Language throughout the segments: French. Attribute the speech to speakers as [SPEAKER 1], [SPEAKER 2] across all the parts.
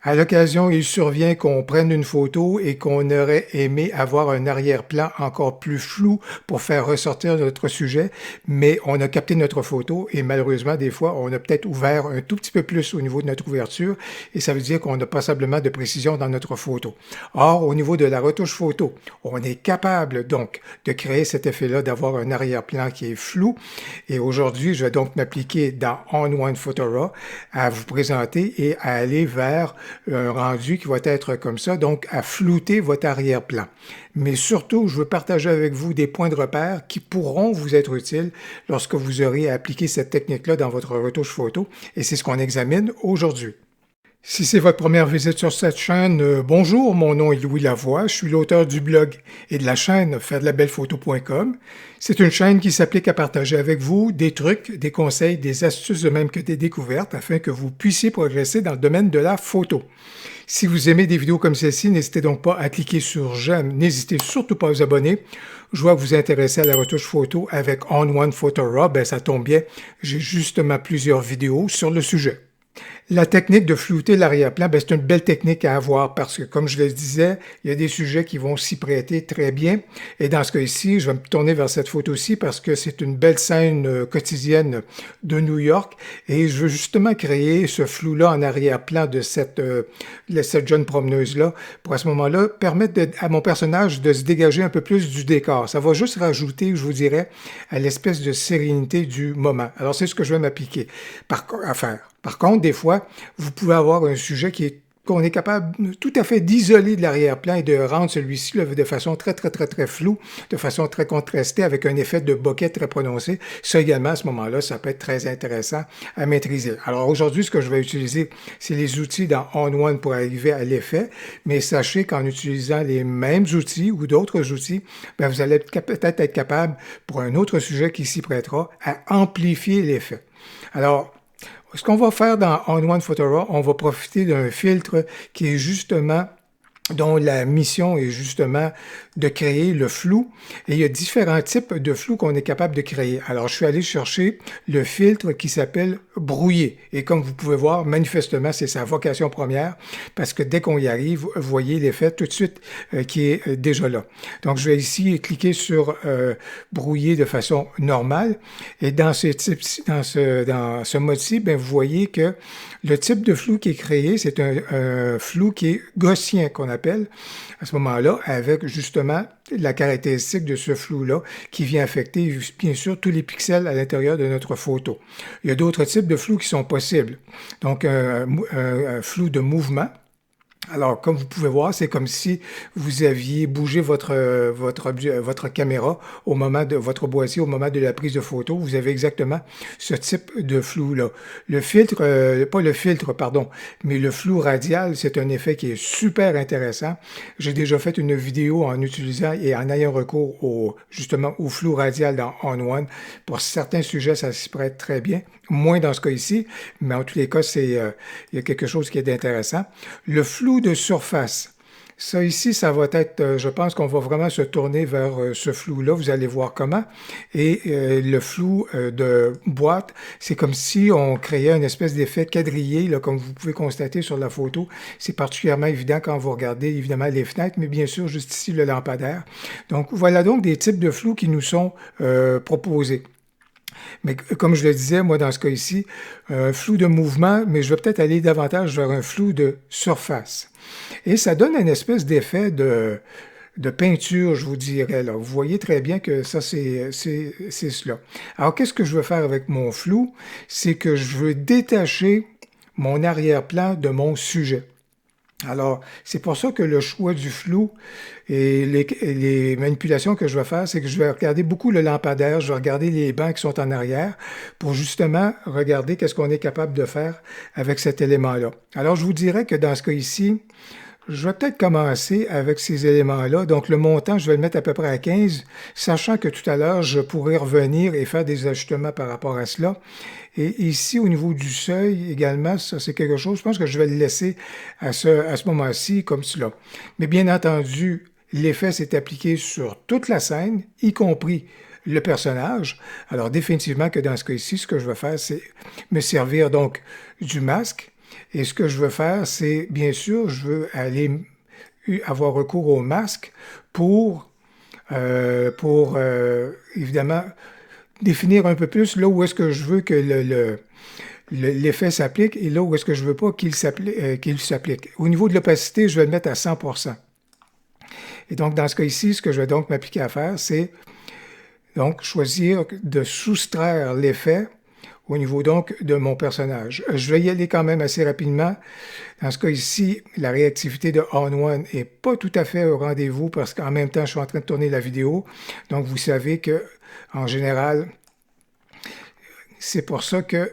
[SPEAKER 1] À l'occasion, il survient qu'on prenne une photo et qu'on aurait aimé avoir un arrière-plan encore plus flou pour faire ressortir notre sujet, mais on a capté notre photo et malheureusement, des fois, on a peut-être ouvert un tout petit peu plus au niveau de notre ouverture et ça veut dire qu'on n'a pas simplement de précision dans notre photo. Or, au niveau de la retouche photo, on est capable donc de créer cet effet-là, d'avoir un arrière-plan qui est flou et aujourd'hui, je vais donc m'appliquer dans On-One Photo Raw à vous présenter et à aller vers un rendu qui va être comme ça, donc à flouter votre arrière-plan. Mais surtout, je veux partager avec vous des points de repère qui pourront vous être utiles lorsque vous aurez appliqué cette technique-là dans votre retouche photo, et c'est ce qu'on examine aujourd'hui. Si c'est votre première visite sur cette chaîne, bonjour, mon nom est Louis Lavoie, je suis l'auteur du blog et de la chaîne fairedelabelephoto.com. C'est une chaîne qui s'applique à partager avec vous des trucs, des conseils, des astuces de même que des découvertes afin que vous puissiez progresser dans le domaine de la photo. Si vous aimez des vidéos comme celle-ci, n'hésitez donc pas à cliquer sur j'aime, n'hésitez surtout pas à vous abonner. Je vois que vous intéressez à la retouche photo avec On-One Photo Raw, ben ça tombe bien, j'ai justement plusieurs vidéos sur le sujet. La technique de flouter l'arrière-plan, c'est une belle technique à avoir parce que, comme je le disais, il y a des sujets qui vont s'y prêter très bien. Et dans ce cas-ci, je vais me tourner vers cette photo-ci parce que c'est une belle scène quotidienne de New York et je veux justement créer ce flou-là en arrière-plan de cette jeune promeneuse-là pour à ce moment-là permettre à mon personnage de se dégager un peu plus du décor. Ça va juste rajouter, je vous dirais, à l'espèce de sérénité du moment. Alors, c'est ce que je vais m'appliquer à faire. Par contre, des fois, vous pouvez avoir un sujet qu'on est capable tout à fait d'isoler de l'arrière-plan et de rendre celui-ci de façon très floue, de façon très contrastée, avec un effet de bokeh très prononcé. Ça également, à ce moment-là, ça peut être très intéressant à maîtriser. Alors aujourd'hui, ce que je vais utiliser, c'est les outils dans On-One pour arriver à l'effet, mais sachez qu'en utilisant les mêmes outils ou d'autres outils, bien, vous allez peut-être être capable, pour un autre sujet qui s'y prêtera, à amplifier l'effet. Alors, ce qu'on va faire dans On-One Photo Raw, on va profiter d'un filtre qui est justement dont la mission est justement de créer le flou. Et il y a différents types de flou qu'on est capable de créer. Alors, je suis allé chercher le filtre qui s'appelle brouillé. Et comme vous pouvez voir, manifestement, c'est sa vocation première parce que dès qu'on y arrive, vous voyez l'effet tout de suite qui est déjà là. Donc, je vais ici cliquer sur brouillé de façon normale. Et dans ce mode-ci, vous voyez que le type de flou qui est créé, c'est un flou qui est gaussien qu'on appelle à ce moment-là, avec justement la caractéristique de ce flou-là qui vient affecter bien sûr tous les pixels à l'intérieur de notre photo. Il y a d'autres types de flous qui sont possibles. Donc un flou de mouvement. Alors, comme vous pouvez voir, c'est comme si vous aviez bougé votre caméra au moment de votre boîtier, au moment de la prise de photo. Vous avez exactement ce type de flou-là. Le filtre, pas le filtre, pardon, mais le flou radial, c'est un effet qui est super intéressant. J'ai déjà fait une vidéo en utilisant et en ayant recours justement au flou radial dans On-One. Pour certains sujets, ça s'y prête très bien. Moins dans ce cas ici, mais en tous les cas, il y a quelque chose qui est intéressant. Le flou de surface. Ça ici, ça va être, je pense qu'on va vraiment se tourner vers ce flou-là. Vous allez voir comment. Et le flou de boîte, c'est comme si on créait une espèce d'effet quadrillé, là, comme vous pouvez constater sur la photo. C'est particulièrement évident quand vous regardez évidemment les fenêtres, mais bien sûr juste ici le lampadaire. Donc voilà donc des types de flous qui nous sont proposés. Mais comme je le disais, moi, dans ce cas ici, un flou de mouvement, mais je vais peut-être aller davantage vers un flou de surface. Et ça donne une espèce d'effet de peinture, je vous dirais. Là. Vous voyez très bien que ça, c'est cela. Alors, qu'est-ce que je veux faire avec mon flou? C'est que je veux détacher mon arrière-plan de mon sujet. Alors, c'est pour ça que le choix du flou et les manipulations que je vais faire, c'est que je vais regarder beaucoup le lampadaire, je vais regarder les bancs qui sont en arrière pour justement regarder qu'est-ce qu'on est capable de faire avec cet élément-là. Alors, je vous dirais que dans ce cas ici, je vais peut-être commencer avec ces éléments-là. Donc, le montant, je vais le mettre à peu près à 15, sachant que tout à l'heure, je pourrais revenir et faire des ajustements par rapport à cela. Et ici, au niveau du seuil, également, ça, c'est quelque chose, je pense que je vais le laisser à ce moment-ci comme cela. Mais bien entendu, l'effet s'est appliqué sur toute la scène, y compris le personnage. Alors, définitivement que dans ce cas ici, ce que je vais faire, c'est me servir donc du masque. Et ce que je veux faire, c'est, bien sûr, je veux aller avoir recours au masque pour, évidemment, définir un peu plus là où est-ce que je veux que l'effet s'applique et là où est-ce que je veux pas qu'il s'applique. Au niveau de l'opacité, je vais le mettre à 100%. Et donc, dans ce cas ici, ce que je vais donc m'appliquer à faire, c'est donc choisir de soustraire l'effet au niveau donc de mon personnage. Je vais y aller quand même assez rapidement. Dans ce cas ici, la réactivité de On1 n'est pas tout à fait au rendez-vous parce qu'en même temps, je suis en train de tourner la vidéo. Donc, vous savez que, en général, c'est pour ça que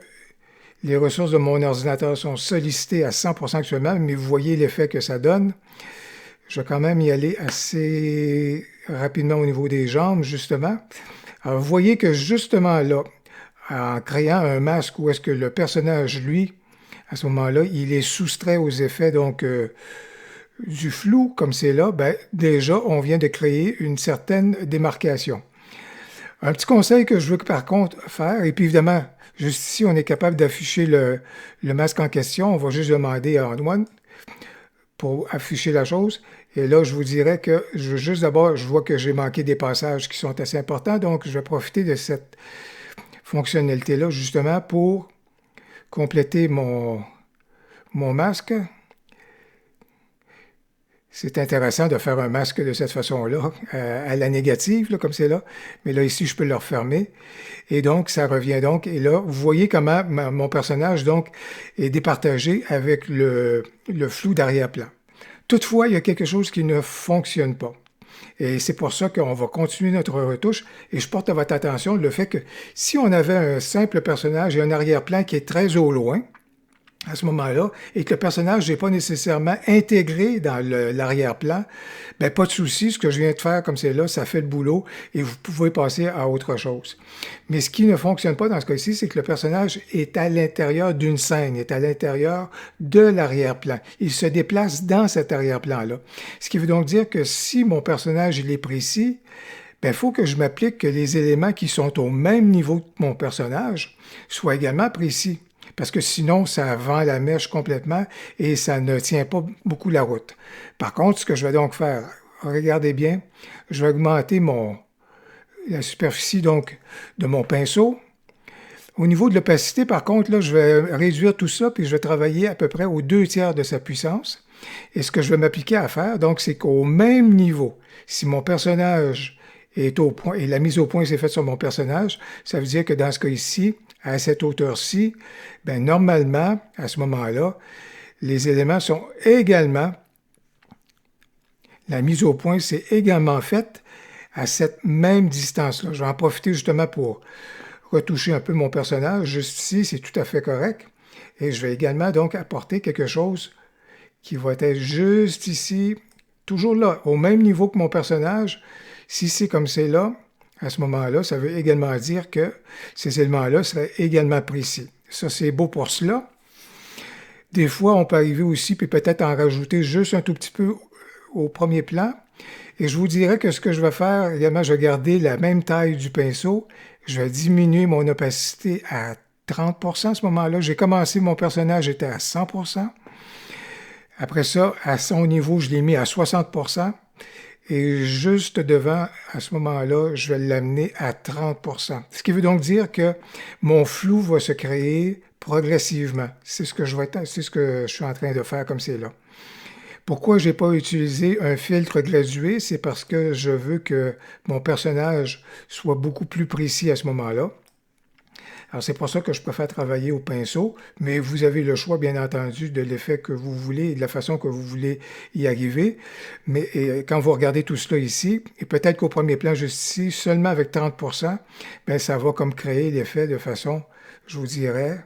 [SPEAKER 1] les ressources de mon ordinateur sont sollicitées à 100% actuellement, mais vous voyez l'effet que ça donne. Je vais quand même y aller assez rapidement au niveau des jambes, justement. Alors, vous voyez que justement là, en créant un masque où est-ce que le personnage, lui, à ce moment-là, il est soustrait aux effets donc du flou, comme c'est là, ben, déjà, on vient de créer une certaine démarcation. Un petit conseil que je veux par contre faire, et puis évidemment, juste ici, on est capable d'afficher le masque en question. On va juste demander à On1 pour afficher la chose. Et là, je vous dirais que juste d'abord, je vois que j'ai manqué des passages qui sont assez importants, donc je vais profiter de cette fonctionnalité-là justement pour compléter mon masque. C'est intéressant de faire un masque de cette façon-là, à la négative, là, comme c'est là. Mais là, ici, je peux le refermer. Et donc, ça revient donc. Et là, vous voyez comment mon personnage, donc, est départagé avec le flou d'arrière-plan. Toutefois, il y a quelque chose qui ne fonctionne pas. Et c'est pour ça qu'on va continuer notre retouche. Et je porte à votre attention le fait que si on avait un simple personnage et un arrière-plan qui est très au loin, à ce moment-là, et que le personnage n'est pas nécessairement intégré dans l'arrière-plan, ben pas de souci, ce que je viens de faire comme c'est là, ça fait le boulot et vous pouvez passer à autre chose. Mais ce qui ne fonctionne pas dans ce cas-ci, c'est que le personnage est à l'intérieur d'une scène, est à l'intérieur de l'arrière-plan. Il se déplace dans cet arrière-plan-là. Ce qui veut donc dire que si mon personnage il est précis, ben, il faut que je m'applique que les éléments qui sont au même niveau que mon personnage soient également précis. Parce que sinon, ça vend la mèche complètement et ça ne tient pas beaucoup la route. Par contre, ce que je vais donc faire, regardez bien, je vais augmenter la superficie donc de mon pinceau. Au niveau de l'opacité, par contre, là, je vais réduire tout ça puis je vais travailler à peu près aux 2/3 de sa puissance. Et ce que je vais m'appliquer à faire, donc, c'est qu'au même niveau, si mon personnage est au point, et la mise au point s'est faite sur mon personnage, ça veut dire que dans ce cas ici, à cette hauteur-ci, ben normalement, à ce moment-là, les éléments sont également, la mise au point s'est également faite à cette même distance-là. Je vais en profiter justement pour retoucher un peu mon personnage. Juste ici, c'est tout à fait correct. Et je vais également donc apporter quelque chose qui va être juste ici, toujours là, au même niveau que mon personnage. Si c'est comme c'est là, à ce moment-là, ça veut également dire que ces éléments-là seraient également précis. Ça, c'est beau pour cela. Des fois, on peut arriver aussi, puis peut-être en rajouter juste un tout petit peu au premier plan. Et je vous dirais que ce que je vais faire, également, je vais garder la même taille du pinceau. Je vais diminuer mon opacité à 30% à ce moment-là. J'ai commencé, mon personnage était à 100%. Après ça, à son niveau, je l'ai mis à 60%. Et juste devant, à ce moment-là, je vais l'amener à 30%. Ce qui veut donc dire que mon flou va se créer progressivement. C'est ce que je suis en train de faire comme c'est là. Pourquoi je n'ai pas utilisé un filtre gradué? C'est parce que je veux que mon personnage soit beaucoup plus précis à ce moment-là. Alors, c'est pour ça que je préfère travailler au pinceau, mais vous avez le choix, bien entendu, de l'effet que vous voulez et de la façon que vous voulez y arriver. Mais quand vous regardez tout cela ici, et peut-être qu'au premier plan, juste ici, seulement avec 30%, bien, ça va comme créer l'effet de façon, je vous dirais,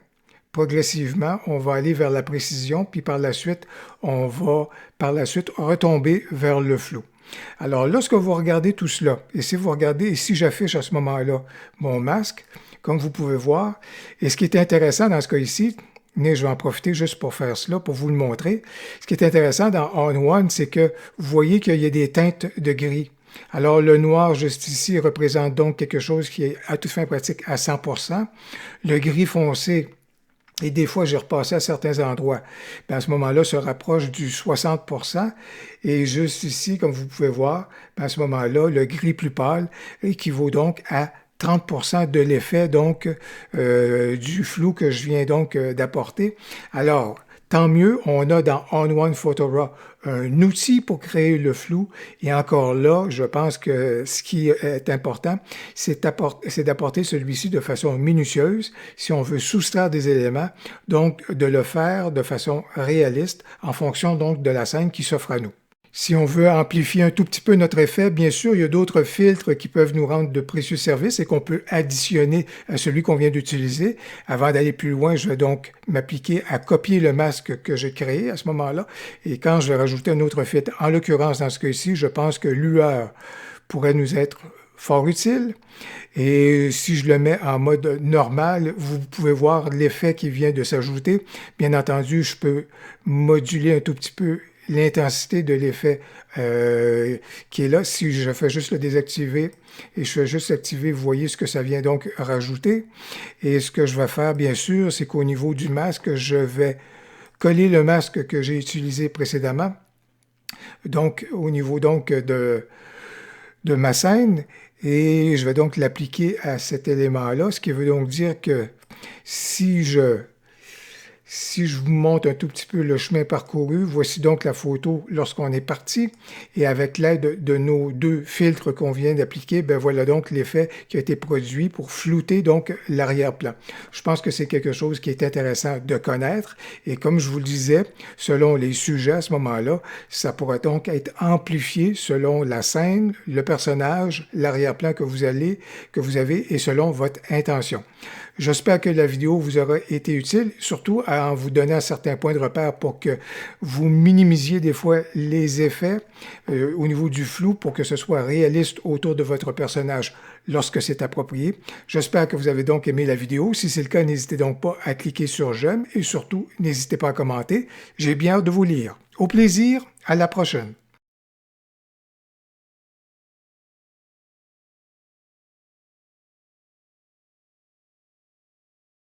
[SPEAKER 1] progressivement, on va aller vers la précision, puis par la suite, on va retomber vers le flou. Alors, lorsque vous regardez tout cela, et si vous regardez, et si j'affiche à ce moment-là mon masque, comme vous pouvez voir, et ce qui est intéressant dans ce cas ici, mais je vais en profiter juste pour faire cela, pour vous le montrer. Ce qui est intéressant dans On1, c'est que vous voyez qu'il y a des teintes de gris. Alors, le noir, juste ici, représente donc quelque chose qui est à toute fin pratique à 100%. Le gris foncé Et des fois, j'ai repassé à certains endroits. Ben, à ce moment-là, se rapproche du 60%. Et juste ici, comme vous pouvez voir, ben, à ce moment-là, le gris plus pâle équivaut donc à 30% de l'effet donc du flou que je viens donc d'apporter. Alors, tant mieux, on a dans On1 Photo Raw un outil pour créer le flou. Et encore là, je pense que ce qui est important, c'est d'apporter celui-ci de façon minutieuse. Si on veut soustraire des éléments, donc de le faire de façon réaliste en fonction donc de la scène qui s'offre à nous. Si on veut amplifier un tout petit peu notre effet, bien sûr, il y a d'autres filtres qui peuvent nous rendre de précieux services et qu'on peut additionner à celui qu'on vient d'utiliser. Avant d'aller plus loin, je vais donc m'appliquer à copier le masque que j'ai créé à ce moment-là. Et quand je vais rajouter un autre filtre, en l'occurrence dans ce cas-ci, je pense que lueur pourrait nous être fort utile. Et si je le mets en mode normal, vous pouvez voir l'effet qui vient de s'ajouter. Bien entendu, je peux moduler un tout petit peu l'intensité de l'effet qui est là. Si je fais juste le désactiver et je fais juste activer, vous voyez ce que ça vient donc rajouter. Et ce que je vais faire, bien sûr, c'est qu'au niveau du masque, je vais coller le masque que j'ai utilisé précédemment. Donc, au niveau donc de ma scène, et je vais donc l'appliquer à cet élément-là, ce qui veut donc dire que si je vous montre un tout petit peu le chemin parcouru, voici donc la photo lorsqu'on est parti. Et avec l'aide de nos deux filtres qu'on vient d'appliquer, ben voilà donc l'effet qui a été produit pour flouter donc l'arrière-plan. Je pense que c'est quelque chose qui est intéressant de connaître. Et comme je vous le disais, selon les sujets à ce moment-là, ça pourrait donc être amplifié selon la scène, le personnage, l'arrière-plan que vous avez et selon votre intention. J'espère que la vidéo vous aura été utile, surtout en vous donnant certains points de repère pour que vous minimisiez des fois les effets au niveau du flou pour que ce soit réaliste autour de votre personnage lorsque c'est approprié. J'espère que vous avez donc aimé la vidéo. Si c'est le cas, n'hésitez donc pas à cliquer sur j'aime et surtout, n'hésitez pas à commenter. J'ai bien hâte de vous lire. Au plaisir, à la prochaine.